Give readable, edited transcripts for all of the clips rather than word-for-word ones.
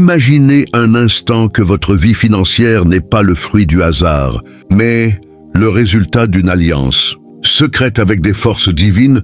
Imaginez un instant que votre vie financière n'est pas le fruit du hasard, mais le résultat d'une alliance secrète avec des forces divines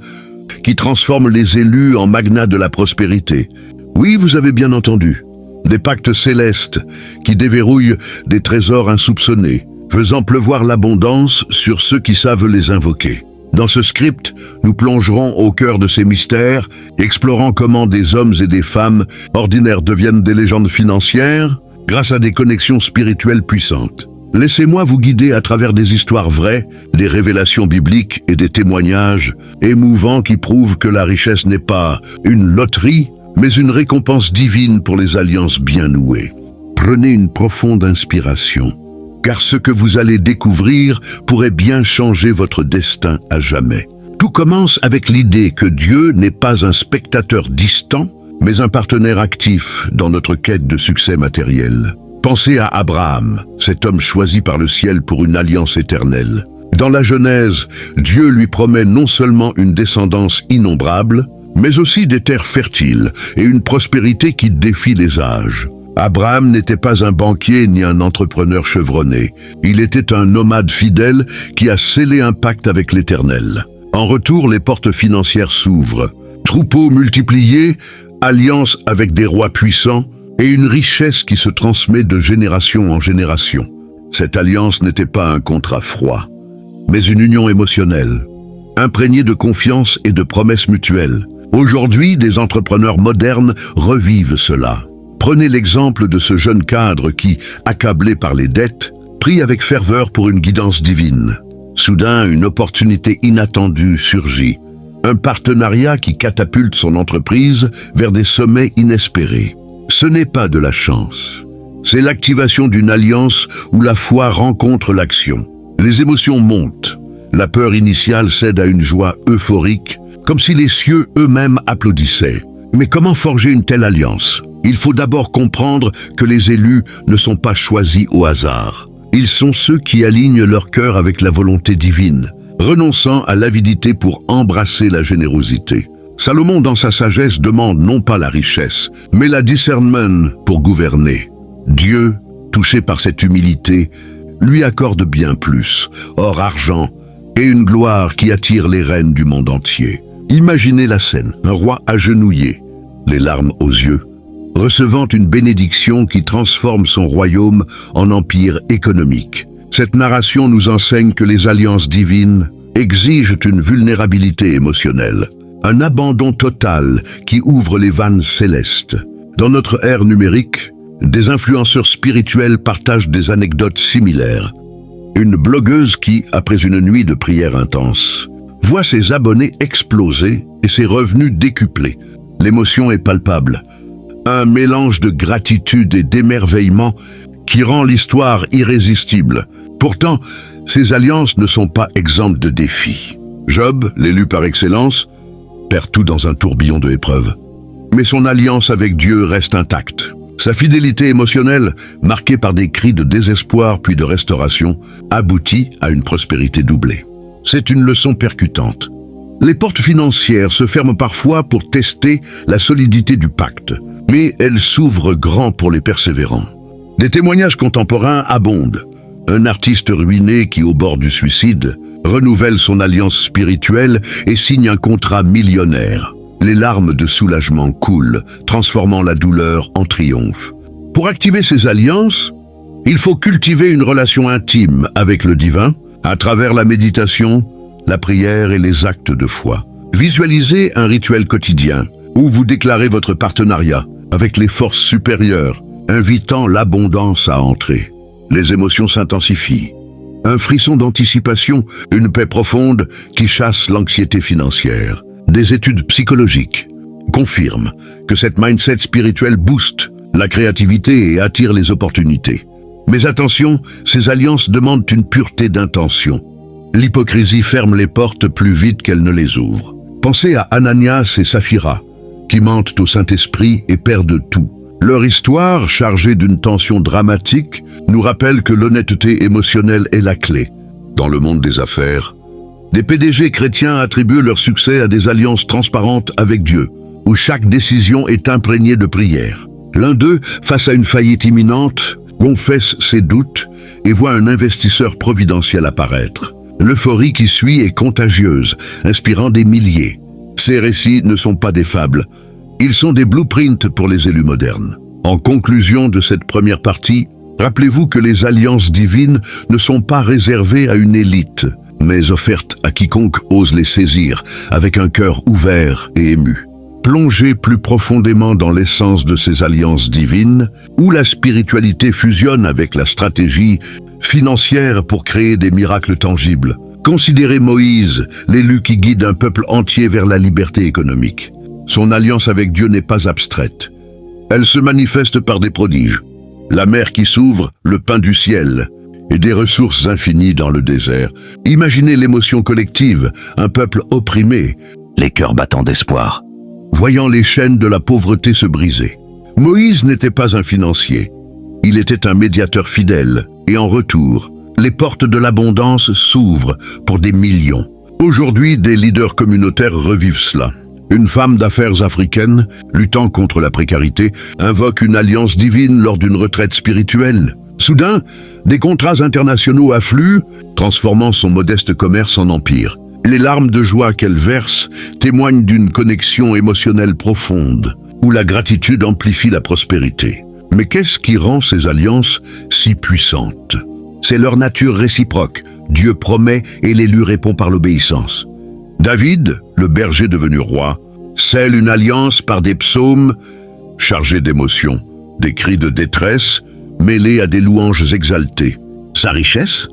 qui transforment les élus en magnats de la prospérité. Oui, vous avez bien entendu. Des pactes célestes qui déverrouillent des trésors insoupçonnés, faisant pleuvoir l'abondance sur ceux qui savent les invoquer. Dans ce script, nous plongerons au cœur de ces mystères, explorant comment des hommes et des femmes ordinaires deviennent des légendes financières grâce à des connexions spirituelles puissantes. Laissez-moi vous guider à travers des histoires vraies, des révélations bibliques et des témoignages émouvants qui prouvent que la richesse n'est pas une loterie, mais une récompense divine pour les alliances bien nouées. Prenez une profonde inspiration, car ce que vous allez découvrir pourrait bien changer votre destin à jamais. Tout commence avec l'idée que Dieu n'est pas un spectateur distant, mais un partenaire actif dans notre quête de succès matériel. Pensez à Abraham, cet homme choisi par le ciel pour une alliance éternelle. Dans la Genèse, Dieu lui promet non seulement une descendance innombrable, mais aussi des terres fertiles et une prospérité qui défie les âges. Abraham n'était pas un banquier ni un entrepreneur chevronné. Il était un nomade fidèle qui a scellé un pacte avec l'Éternel. En retour, les portes financières s'ouvrent. Troupeaux multipliés, alliances avec des rois puissants et une richesse qui se transmet de génération en génération. Cette alliance n'était pas un contrat froid, mais une union émotionnelle, imprégnée de confiance et de promesses mutuelles. Aujourd'hui, des entrepreneurs modernes revivent cela. Prenez l'exemple de ce jeune cadre qui, accablé par les dettes, prie avec ferveur pour une guidance divine. Soudain, une opportunité inattendue surgit. Un partenariat qui catapulte son entreprise vers des sommets inespérés. Ce n'est pas de la chance. C'est l'activation d'une alliance où la foi rencontre l'action. Les émotions montent. La peur initiale cède à une joie euphorique, comme si les cieux eux-mêmes applaudissaient. Mais comment forger une telle alliance ? Il faut d'abord comprendre que les élus ne sont pas choisis au hasard. Ils sont ceux qui alignent leur cœur avec la volonté divine, renonçant à l'avidité pour embrasser la générosité. Salomon, dans sa sagesse, demande non pas la richesse, mais la discernment pour gouverner. Dieu, touché par cette humilité, lui accorde bien plus, or argent, et une gloire qui attire les reines du monde entier. Imaginez la scène, un roi agenouillé, les larmes aux yeux, recevant une bénédiction qui transforme son royaume en empire économique. Cette narration nous enseigne que les alliances divines exigent une vulnérabilité émotionnelle, un abandon total qui ouvre les vannes célestes. Dans notre ère numérique, des influenceurs spirituels partagent des anecdotes similaires. Une blogueuse qui, après une nuit de prière intense, voit ses abonnés exploser et ses revenus décuplés. L'émotion est palpable. Un mélange de gratitude et d'émerveillement qui rend l'histoire irrésistible. Pourtant, ces alliances ne sont pas exemptes de défis. Job, l'élu par excellence, perd tout dans un tourbillon de épreuves. Mais son alliance avec Dieu reste intacte. Sa fidélité émotionnelle, marquée par des cris de désespoir puis de restauration, aboutit à une prospérité doublée. C'est une leçon percutante. Les portes financières se ferment parfois pour tester la solidité du pacte, mais elles s'ouvrent grand pour les persévérants. Des témoignages contemporains abondent. Un artiste ruiné qui, au bord du suicide, renouvelle son alliance spirituelle et signe un contrat millionnaire. Les larmes de soulagement coulent, transformant la douleur en triomphe. Pour activer ces alliances, il faut cultiver une relation intime avec le divin, à travers la méditation, la prière et les actes de foi. Visualisez un rituel quotidien où vous déclarez votre partenariat avec les forces supérieures, invitant l'abondance à entrer. Les émotions s'intensifient. Un frisson d'anticipation, une paix profonde qui chasse l'anxiété financière. Des études psychologiques confirment que cette mindset spirituelle booste la créativité et attire les opportunités. Mais attention, ces alliances demandent une pureté d'intention. L'hypocrisie ferme les portes plus vite qu'elle ne les ouvre. Pensez à Ananias et Saphira, qui mentent au Saint-Esprit et perdent tout. Leur histoire, chargée d'une tension dramatique, nous rappelle que l'honnêteté émotionnelle est la clé. Dans le monde des affaires, des PDG chrétiens attribuent leur succès à des alliances transparentes avec Dieu, où chaque décision est imprégnée de prière. L'un d'eux, face à une faillite imminente, confesse ses doutes et voit un investisseur providentiel apparaître. L'euphorie qui suit est contagieuse, inspirant des milliers. Ces récits ne sont pas des fables, ils sont des blueprints pour les élus modernes. En conclusion de cette première partie, rappelez-vous que les alliances divines ne sont pas réservées à une élite, mais offertes à quiconque ose les saisir, avec un cœur ouvert et ému. Plongez plus profondément dans l'essence de ces alliances divines, où la spiritualité fusionne avec la stratégie financière pour créer des miracles tangibles. Considérez Moïse, l'élu qui guide un peuple entier vers la liberté économique. Son alliance avec Dieu n'est pas abstraite. Elle se manifeste par des prodiges. La mer qui s'ouvre, le pain du ciel, et des ressources infinies dans le désert. Imaginez l'émotion collective, un peuple opprimé, les cœurs battants d'espoir, voyant les chaînes de la pauvreté se briser. Moïse n'était pas un financier. Il était un médiateur fidèle, et en retour, les portes de l'abondance s'ouvrent pour des millions. Aujourd'hui, des leaders communautaires revivent cela. Une femme d'affaires africaine, luttant contre la précarité, invoque une alliance divine lors d'une retraite spirituelle. Soudain, des contrats internationaux affluent, transformant son modeste commerce en empire. Les larmes de joie qu'elle verse témoignent d'une connexion émotionnelle profonde, où la gratitude amplifie la prospérité. Mais qu'est-ce qui rend ces alliances si puissantes? C'est leur nature réciproque. Dieu promet et l'élu répond par l'obéissance. David, le berger devenu roi, scelle une alliance par des psaumes chargés d'émotions, des cris de détresse mêlés à des louanges exaltées. Sa richesse?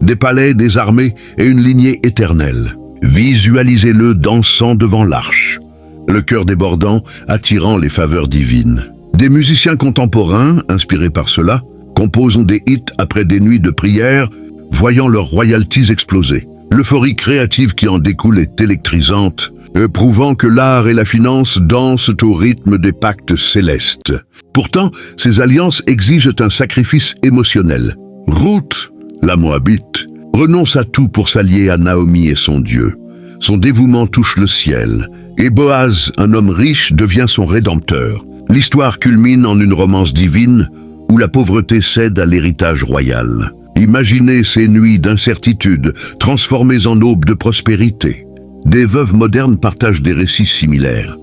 Des palais, des armées et une lignée éternelle. Visualisez-le dansant devant l'arche, le cœur débordant, attirant les faveurs divines. Des musiciens contemporains, inspirés par cela, composent des hits après des nuits de prière, voyant leurs royalties exploser. L'euphorie créative qui en découle est électrisante, prouvant que l'art et la finance dansent au rythme des pactes célestes. Pourtant, ces alliances exigent un sacrifice émotionnel. Ruth, la Moabite, renonce à tout pour s'allier à Naomi et son Dieu. Son dévouement touche le ciel, et Boaz, un homme riche, devient son rédempteur. L'histoire culmine en une romance divine où la pauvreté cède à l'héritage royal. Imaginez ces nuits d'incertitude transformées en aubes de prospérité. Des veuves modernes partagent des récits similaires.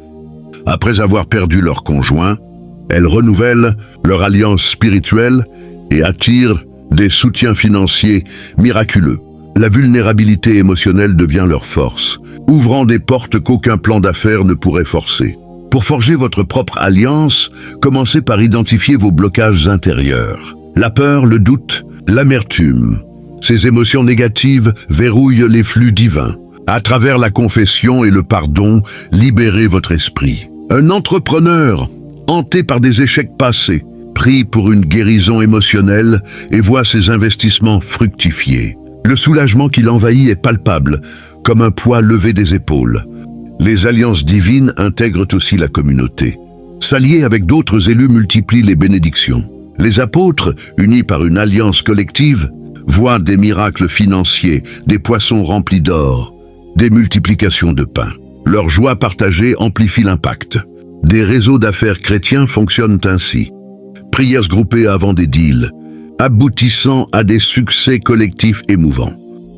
Après avoir perdu leur conjoint, elles renouvellent leur alliance spirituelle et attirent des soutiens financiers miraculeux. La vulnérabilité émotionnelle devient leur force, ouvrant des portes qu'aucun plan d'affaires ne pourrait forcer. Pour forger votre propre alliance, commencez par identifier vos blocages intérieurs. La peur, le doute, l'amertume. Ces émotions négatives verrouillent les flux divins. À travers la confession et le pardon, libérez votre esprit. Un entrepreneur, hanté par des échecs passés, prie pour une guérison émotionnelle et voit ses investissements fructifier. Le soulagement qui l'envahit est palpable, comme un poids levé des épaules. Les alliances divines intègrent aussi la communauté. S'allier avec d'autres élus multiplie les bénédictions. Les apôtres, unis par une alliance collective, voient des miracles financiers, des poissons remplis d'or, des multiplications de pain. Leur joie partagée amplifie l'impact. Des réseaux d'affaires chrétiens fonctionnent ainsi. Prières groupées avant des deals, aboutissant à des succès collectifs émouvants.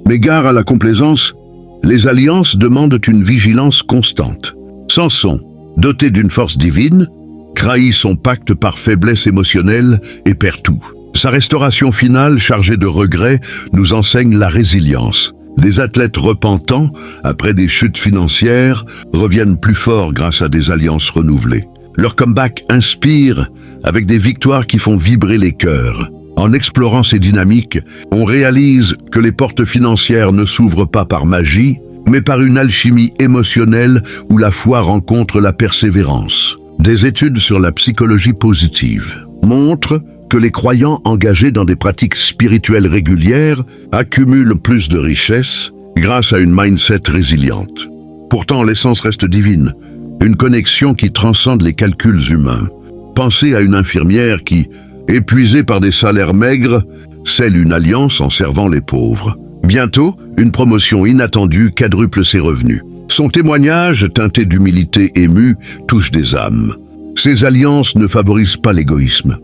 Mais gare à la complaisance, les alliances demandent une vigilance constante. Samson, doté d'une force divine, trahit son pacte par faiblesse émotionnelle et perd tout. Sa restauration finale, chargée de regrets, nous enseigne la résilience. Des athlètes repentants, après des chutes financières, reviennent plus forts grâce à des alliances renouvelées. Leur comeback inspire avec des victoires qui font vibrer les cœurs. En explorant ces dynamiques, on réalise que les portes financières ne s'ouvrent pas par magie, mais par une alchimie émotionnelle où la foi rencontre la persévérance. Des études sur la psychologie positive montrent que les croyants engagés dans des pratiques spirituelles régulières accumulent plus de richesses grâce à une mindset résiliente. Pourtant, l'essence reste divine, une connexion qui transcende les calculs humains. Pensez à une infirmière qui, épuisée par des salaires maigres, scelle une alliance en servant les pauvres. Bientôt, une promotion inattendue quadruple ses revenus. Son témoignage, teinté d'humilité émue, touche des âmes. Ces alliances ne favorisent pas l'égoïsme.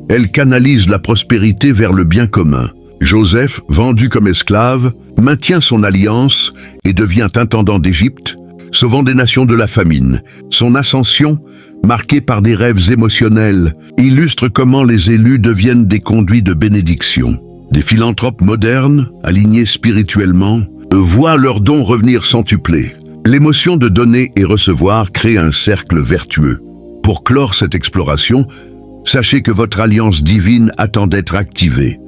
Elles canalisent la prospérité vers le bien commun. Joseph, vendu comme esclave, maintient son alliance et devient intendant d'Égypte, sauvant des nations de la famine. Son ascension, marquée par des rêves émotionnels, illustre comment les élus deviennent des conduits de bénédiction. Des philanthropes modernes, alignés spirituellement, voient leurs dons revenir centuplés. L'émotion de donner et recevoir crée un cercle vertueux. Pour clore cette exploration, sachez que votre alliance divine attend d'être activée,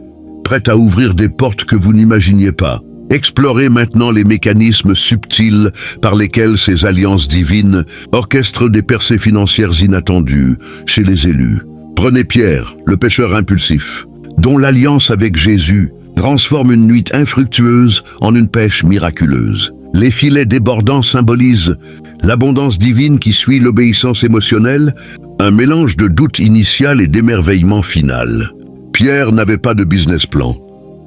prête à ouvrir des portes que vous n'imaginiez pas. Explorez maintenant les mécanismes subtils par lesquels ces alliances divines orchestrent des percées financières inattendues chez les élus. Prenez Pierre, le pêcheur impulsif, dont l'alliance avec Jésus transforme une nuit infructueuse en une pêche miraculeuse. Les filets débordants symbolisent l'abondance divine qui suit l'obéissance émotionnelle, un mélange de doute initial et d'émerveillement final. Pierre n'avait pas de business plan.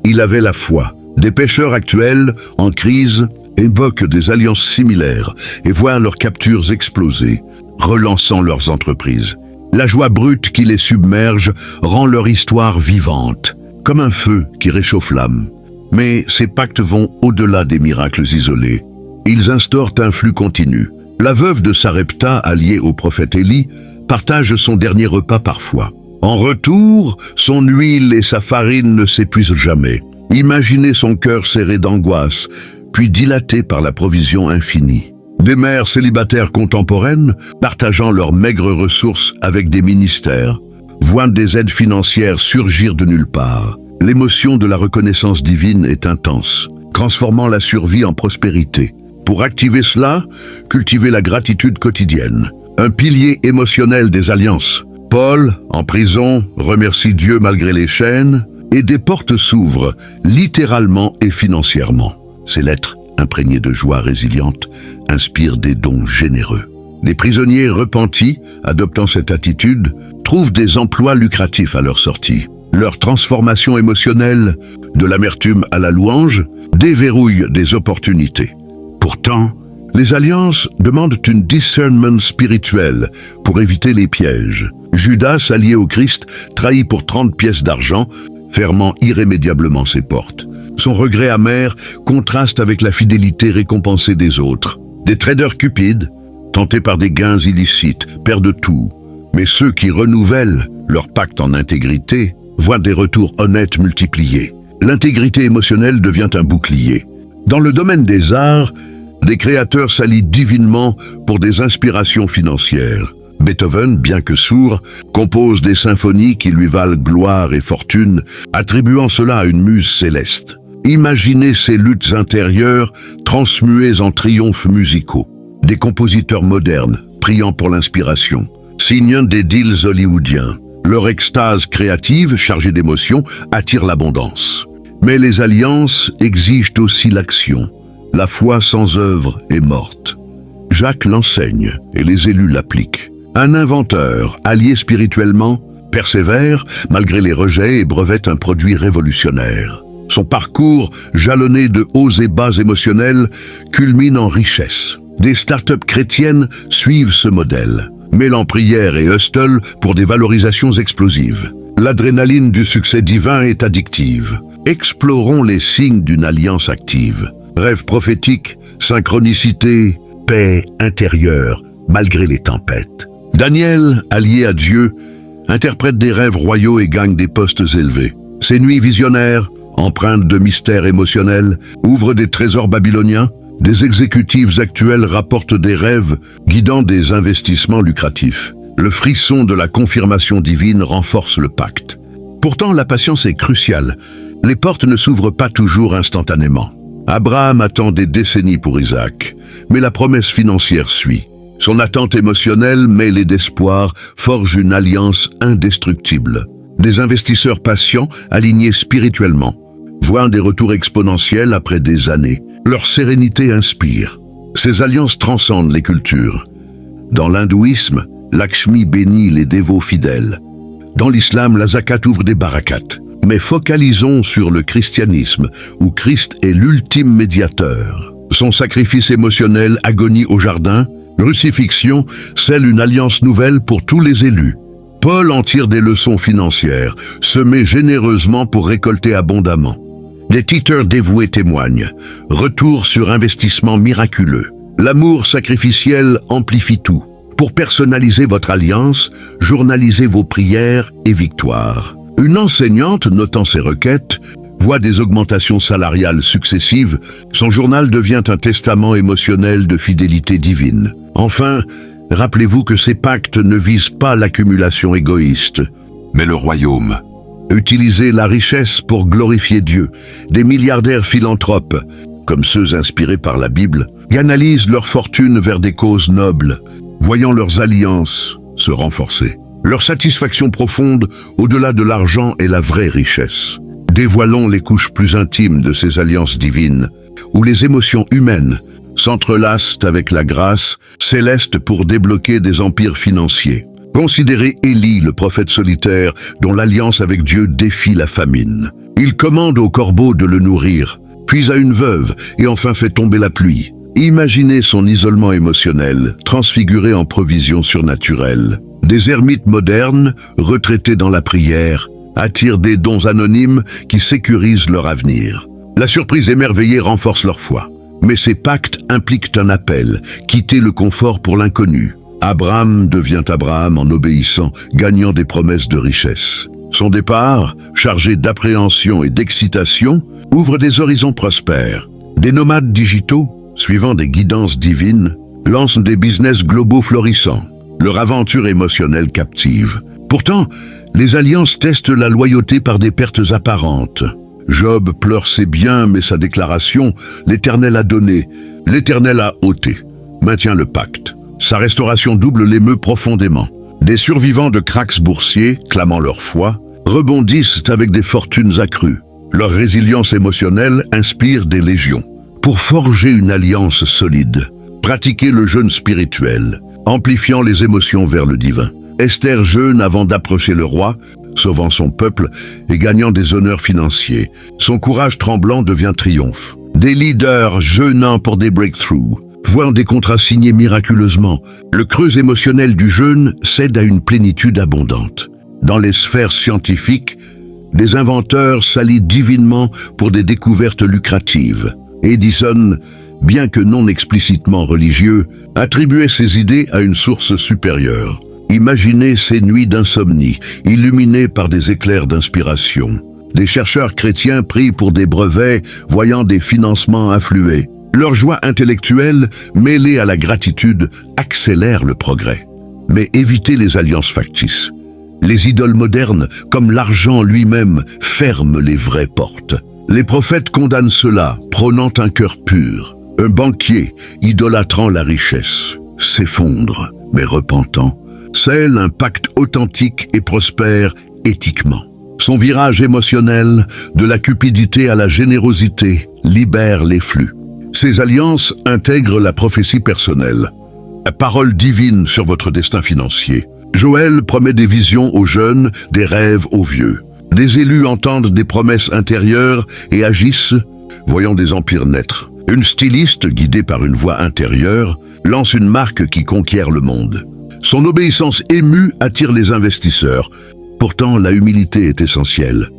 Il avait la foi. Des pêcheurs actuels, en crise, évoquent des alliances similaires et voient leurs captures exploser, relançant leurs entreprises. La joie brute qui les submerge rend leur histoire vivante, comme un feu qui réchauffe l'âme. Mais ces pactes vont au-delà des miracles isolés. Ils instaurent un flux continu. La veuve de Sarepta, alliée au prophète Élie, partage son dernier repas parfois. En retour, son huile et sa farine ne s'épuisent jamais. Imaginez son cœur serré d'angoisse, puis dilaté par la provision infinie. Des mères célibataires contemporaines, partageant leurs maigres ressources avec des ministères, voient des aides financières surgir de nulle part. L'émotion de la reconnaissance divine est intense, transformant la survie en prospérité. Pour activer cela, cultivez la gratitude quotidienne, un pilier émotionnel des alliances. Paul, en prison, remercie Dieu malgré les chaînes, et des portes s'ouvrent, littéralement et financièrement. Ces lettres, imprégnées de joie résiliente, inspirent des dons généreux. Les prisonniers repentis, adoptant cette attitude, trouvent des emplois lucratifs à leur sortie. Leur transformation émotionnelle, de l'amertume à la louange, déverrouille des opportunités. Pourtant, les alliances demandent une discernment spirituel pour éviter les pièges. Judas, allié au Christ, trahit pour 30 pièces d'argent, fermant irrémédiablement ses portes. Son regret amer contraste avec la fidélité récompensée des autres. Des traders cupides, tentés par des gains illicites, perdent tout. Mais ceux qui renouvellent leur pacte en intégrité voient des retours honnêtes multipliés. L'intégrité émotionnelle devient un bouclier. Dans le domaine des arts, des créateurs s'allient divinement pour des inspirations financières. Beethoven, bien que sourd, compose des symphonies qui lui valent gloire et fortune, attribuant cela à une muse céleste. Imaginez ces luttes intérieures transmuées en triomphes musicaux. Des compositeurs modernes, priant pour l'inspiration, signent des deals hollywoodiens. Leur extase créative, chargée d'émotions, attire l'abondance. Mais les alliances exigent aussi l'action. La foi sans œuvre est morte. Jacques l'enseigne et les élus l'appliquent. Un inventeur, allié spirituellement, persévère malgré les rejets et brevette un produit révolutionnaire. Son parcours, jalonné de hauts et bas émotionnels, culmine en richesse. Des start-up chrétiennes suivent ce modèle, mêlant prière et hustle pour des valorisations explosives. L'adrénaline du succès divin est addictive. Explorons les signes d'une alliance active. Rêve prophétique, synchronicité, paix intérieure, malgré les tempêtes. Daniel, allié à Dieu, interprète des rêves royaux et gagne des postes élevés. Ses nuits visionnaires, empreintes de mystères émotionnels, ouvrent des trésors babyloniens. Des exécutifs actuels rapportent des rêves, guidant des investissements lucratifs. Le frisson de la confirmation divine renforce le pacte. Pourtant, la patience est cruciale. Les portes ne s'ouvrent pas toujours instantanément. Abraham attend des décennies pour Isaac, mais la promesse financière suit. Son attente émotionnelle, mêlée d'espoir, forge une alliance indestructible. Des investisseurs patients, alignés spirituellement, voient des retours exponentiels après des années. Leur sérénité inspire. Ces alliances transcendent les cultures. Dans l'hindouisme, Lakshmi bénit les dévots fidèles. Dans l'islam, la zakat ouvre des barakats. Mais focalisons sur le christianisme, où Christ est l'ultime médiateur. Son sacrifice émotionnel, agonie au jardin, Crucifixion scelle une alliance nouvelle pour tous les élus. Paul en tire des leçons financières, semées généreusement pour récolter abondamment. Des titeurs dévoués témoignent. Retour sur investissement miraculeux. L'amour sacrificiel amplifie tout. Pour personnaliser votre alliance, journalisez vos prières et victoires. Une enseignante, notant ses requêtes, voit des augmentations salariales successives. Son journal devient un testament émotionnel de fidélité divine. Enfin, rappelez-vous que ces pactes ne visent pas l'accumulation égoïste, mais le royaume. Utilisez la richesse pour glorifier Dieu. Des milliardaires philanthropes, comme ceux inspirés par la Bible, canalisent leur fortune vers des causes nobles, voyant leurs alliances se renforcer. Leur satisfaction profonde, au-delà de l'argent, est la vraie richesse. Dévoilons les couches plus intimes de ces alliances divines, où les émotions humaines s'entrelacent avec la grâce céleste pour débloquer des empires financiers. Considérez Élie, le prophète solitaire, dont l'alliance avec Dieu défie la famine. Il commande aux corbeaux de le nourrir, puis à une veuve, et enfin fait tomber la pluie. Imaginez son isolement émotionnel, transfiguré en provisions surnaturelles. Des ermites modernes, retraités dans la prière, attirent des dons anonymes qui sécurisent leur avenir. La surprise émerveillée renforce leur foi. Mais ces pactes impliquent un appel, quitter le confort pour l'inconnu. Abraham devient Abraham en obéissant, gagnant des promesses de richesse. Son départ, chargé d'appréhension et d'excitation, ouvre des horizons prospères. Des nomades digitaux, suivant des guidances divines, lancent des business globaux florissants. Leur aventure émotionnelle captive. Pourtant, les alliances testent la loyauté par des pertes apparentes. Job pleure ses biens, mais sa déclaration « L'Éternel a donné, l'Éternel a ôté » maintient le pacte. Sa restauration double l'émeut profondément. Des survivants de krachs boursiers, clamant leur foi, rebondissent avec des fortunes accrues. Leur résilience émotionnelle inspire des légions. Pour forger une alliance solide, pratiquez le jeûne spirituel, amplifiant les émotions vers le divin. Esther jeûne avant d'approcher le roi, sauvant son peuple et gagnant des honneurs financiers. Son courage tremblant devient triomphe. Des leaders jeûnant pour des breakthroughs, voient des contrats signés miraculeusement. Le creux émotionnel du jeûne cède à une plénitude abondante. Dans les sphères scientifiques, des inventeurs s'allient divinement pour des découvertes lucratives. Edison, bien que non explicitement religieux, attribuait ses idées à une source supérieure. Imaginez ces nuits d'insomnie, illuminées par des éclairs d'inspiration. Des chercheurs chrétiens pris pour des brevets, voyant des financements affluer. Leur joie intellectuelle, mêlée à la gratitude, accélère le progrès. Mais évitez les alliances factices. Les idoles modernes, comme l'argent lui-même, ferment les vraies portes. Les prophètes condamnent cela, prônant un cœur pur. Un banquier, idolâtrant la richesse, s'effondre, mais repentant, scelle un pacte authentique et prospère éthiquement. Son virage émotionnel, de la cupidité à la générosité, libère les flux. Ces alliances intègrent la prophétie personnelle. La parole divine sur votre destin financier. Joël promet des visions aux jeunes, des rêves aux vieux. Des élus entendent des promesses intérieures et agissent, voyant des empires naître. Une styliste, guidée par une voix intérieure, lance une marque qui conquiert le monde. Son obéissance émue attire les investisseurs. Pourtant, la humilité est essentielle.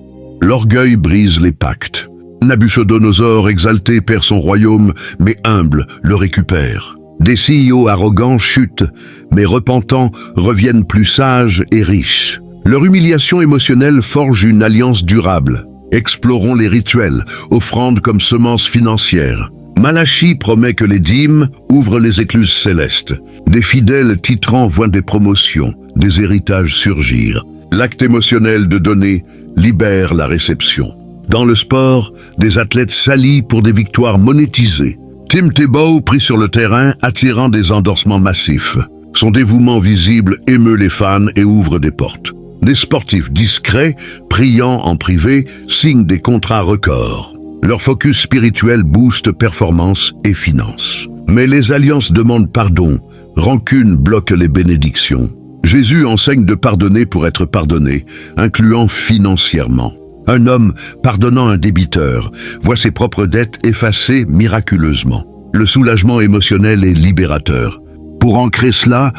L'orgueil brise les pactes. Nabuchodonosor, exalté, perd son royaume, mais humble, le récupère. Des CEO arrogants chutent, mais repentants reviennent plus sages et riches. Leur humiliation émotionnelle forge une alliance durable. Explorons les rituels, offrandes comme semences financières. Malachie promet que les dîmes ouvrent les écluses célestes. Des fidèles titrants voient des promotions, des héritages surgir. L'acte émotionnel de donner libère la réception. Dans le sport, des athlètes s'allient pour des victoires monétisées. Tim Tebow pris sur le terrain, attirant des endorsements massifs. Son dévouement visible émeut les fans et ouvre des portes. Des sportifs discrets, priant en privé, signent des contrats records. Leur focus spirituel booste performance et finances. Mais les alliances demandent pardon, rancune bloque les bénédictions. Jésus enseigne de pardonner pour être pardonné, incluant financièrement. Un homme, pardonnant un débiteur, voit ses propres dettes effacées miraculeusement. Le soulagement émotionnel est libérateur. Pour ancrer cela,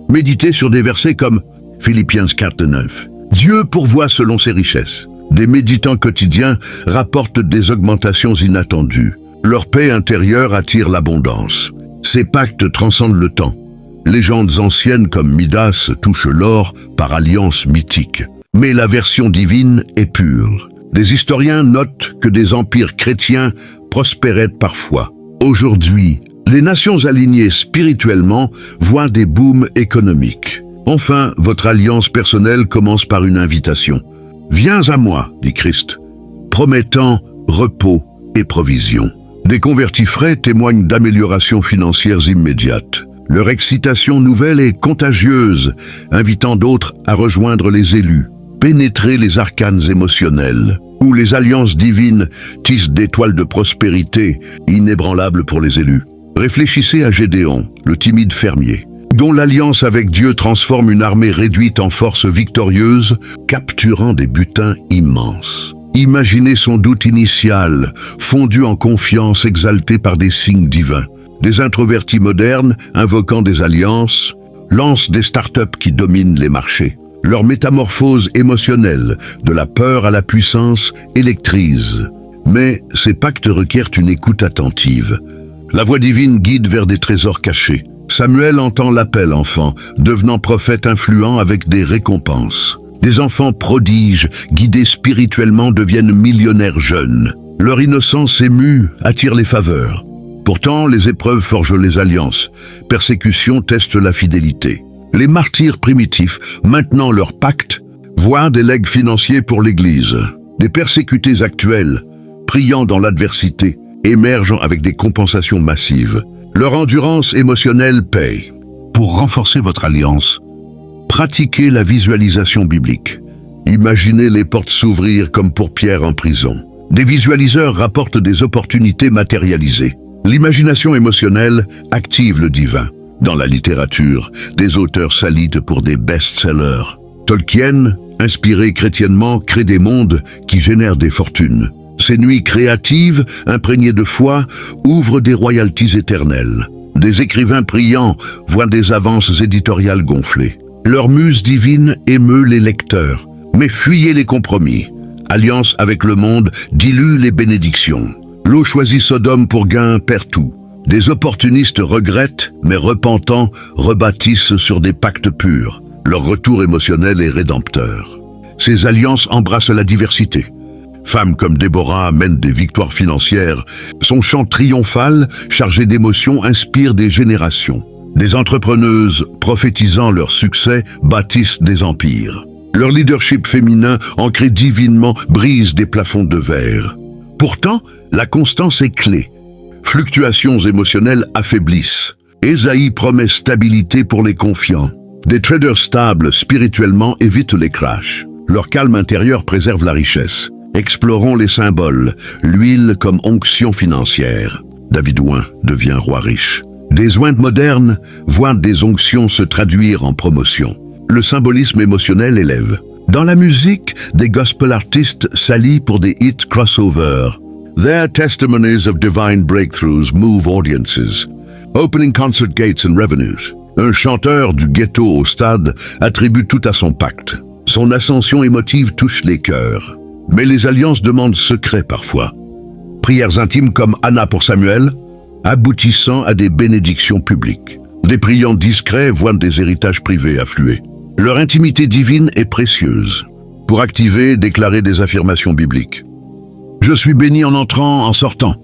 méditez sur des versets comme Philippiens 4:9. Dieu pourvoit selon ses richesses. Des méditants quotidiens rapportent des augmentations inattendues. Leur paix intérieure attire l'abondance. Ces pactes transcendent le temps. Légendes anciennes comme Midas touchent l'or par alliance mythique. Mais la version divine est pure. Des historiens notent que des empires chrétiens prospéraient parfois. Aujourd'hui, les nations alignées spirituellement voient des booms économiques. Enfin, votre alliance personnelle commence par une invitation. « Viens à moi », dit Christ, promettant repos et provision. Des convertis frais témoignent d'améliorations financières immédiates. Leur excitation nouvelle est contagieuse, invitant d'autres à rejoindre les élus, pénétrer les arcanes émotionnels, où les alliances divines tissent des toiles de prospérité inébranlables pour les élus. Réfléchissez à Gédéon, le timide fermier, dont l'alliance avec Dieu transforme une armée réduite en force victorieuse, capturant des butins immenses. Imaginez son doute initial, fondu en confiance exalté par des signes divins. Des introvertis modernes, invoquant des alliances, lancent des startups qui dominent les marchés. Leur métamorphose émotionnelle, de la peur à la puissance, électrise. Mais ces pactes requièrent une écoute attentive. La voix divine guide vers des trésors cachés. Samuel entend l'appel enfant, devenant prophète influent avec des récompenses. Des enfants prodiges, guidés spirituellement, deviennent millionnaires jeunes. Leur innocence émue attire les faveurs. Pourtant, les épreuves forgent les alliances. Persécution teste la fidélité. Les martyrs primitifs, maintenant leur pacte, voient des legs financiers pour l'Église. Des persécutés actuels, priant dans l'adversité, émergent avec des compensations massives. Leur endurance émotionnelle paye. Pour renforcer votre alliance, pratiquez la visualisation biblique. Imaginez les portes s'ouvrir comme pour Pierre en prison. Des visualiseurs rapportent des opportunités matérialisées. L'imagination émotionnelle active le divin. Dans la littérature, des auteurs s'alitent pour des best-sellers. Tolkien, inspiré chrétiennement, crée des mondes qui génèrent des fortunes. Ces nuits créatives, imprégnées de foi, ouvrent des royalties éternelles. Des écrivains priants voient des avances éditoriales gonflées. Leur muse divine émeut les lecteurs. Mais fuyez les compromis. Alliance avec le monde dilue les bénédictions. L'eau choisit Sodome pour gain perd tout. Des opportunistes regrettent, mais repentants, rebâtissent sur des pactes purs. Leur retour émotionnel est rédempteur. Ces alliances embrassent la diversité. Femmes comme Déborah mènent des victoires financières. Son chant triomphal, chargé d'émotions, inspire des générations. Des entrepreneuses, prophétisant leur succès, bâtissent des empires. Leur leadership féminin, ancré divinement, brise des plafonds de verre. Pourtant, la constance est clé. Fluctuations émotionnelles affaiblissent. Ésaïe promet stabilité pour les confiants. Des traders stables spirituellement évitent les crashs. Leur calme intérieur préserve la richesse. Explorons les symboles, l'huile comme onction financière. David Oin devient roi riche. Des ointes modernes voient des onctions se traduire en promotion. Le symbolisme émotionnel élève. Dans la musique, des gospel artistes s'allient pour des hits crossover. Their testimonies of divine breakthroughs move audiences, opening concert gates and revenues. Un chanteur du ghetto au stade attribue tout à son pacte. Son ascension émotive touche les cœurs. Mais les alliances demandent secret parfois. Prières intimes comme Anna pour Samuel, aboutissant à des bénédictions publiques. Des priants discrets voient des héritages privés affluer. Leur intimité divine est précieuse. Pour activer, déclarer des affirmations bibliques. Je suis béni en entrant, en sortant.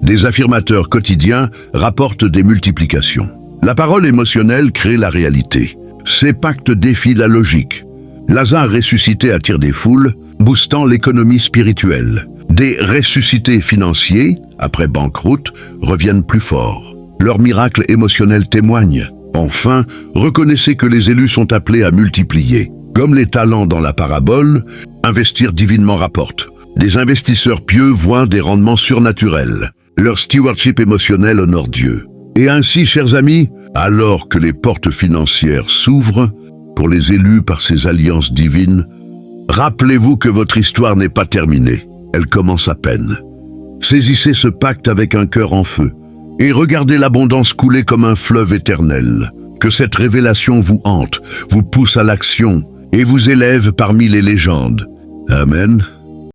Des affirmateurs quotidiens rapportent des multiplications. La parole émotionnelle crée la réalité. Ces pactes défient la logique. Lazare ressuscité attire des foules, boostant l'économie spirituelle. Des ressuscités financiers, après banqueroute, reviennent plus forts. Leurs miracles émotionnels témoignent. Enfin, reconnaissez que les élus sont appelés à multiplier. Comme les talents dans la parabole, investir divinement rapporte. Des investisseurs pieux voient des rendements surnaturels. Leur stewardship émotionnel honore Dieu. Et ainsi, chers amis, alors que les portes financières s'ouvrent pour les élus par ces alliances divines, rappelez-vous que votre histoire n'est pas terminée. Elle commence à peine. Saisissez ce pacte avec un cœur en feu et regardez l'abondance couler comme un fleuve éternel. Que cette révélation vous hante, vous pousse à l'action et vous élève parmi les légendes. Amen.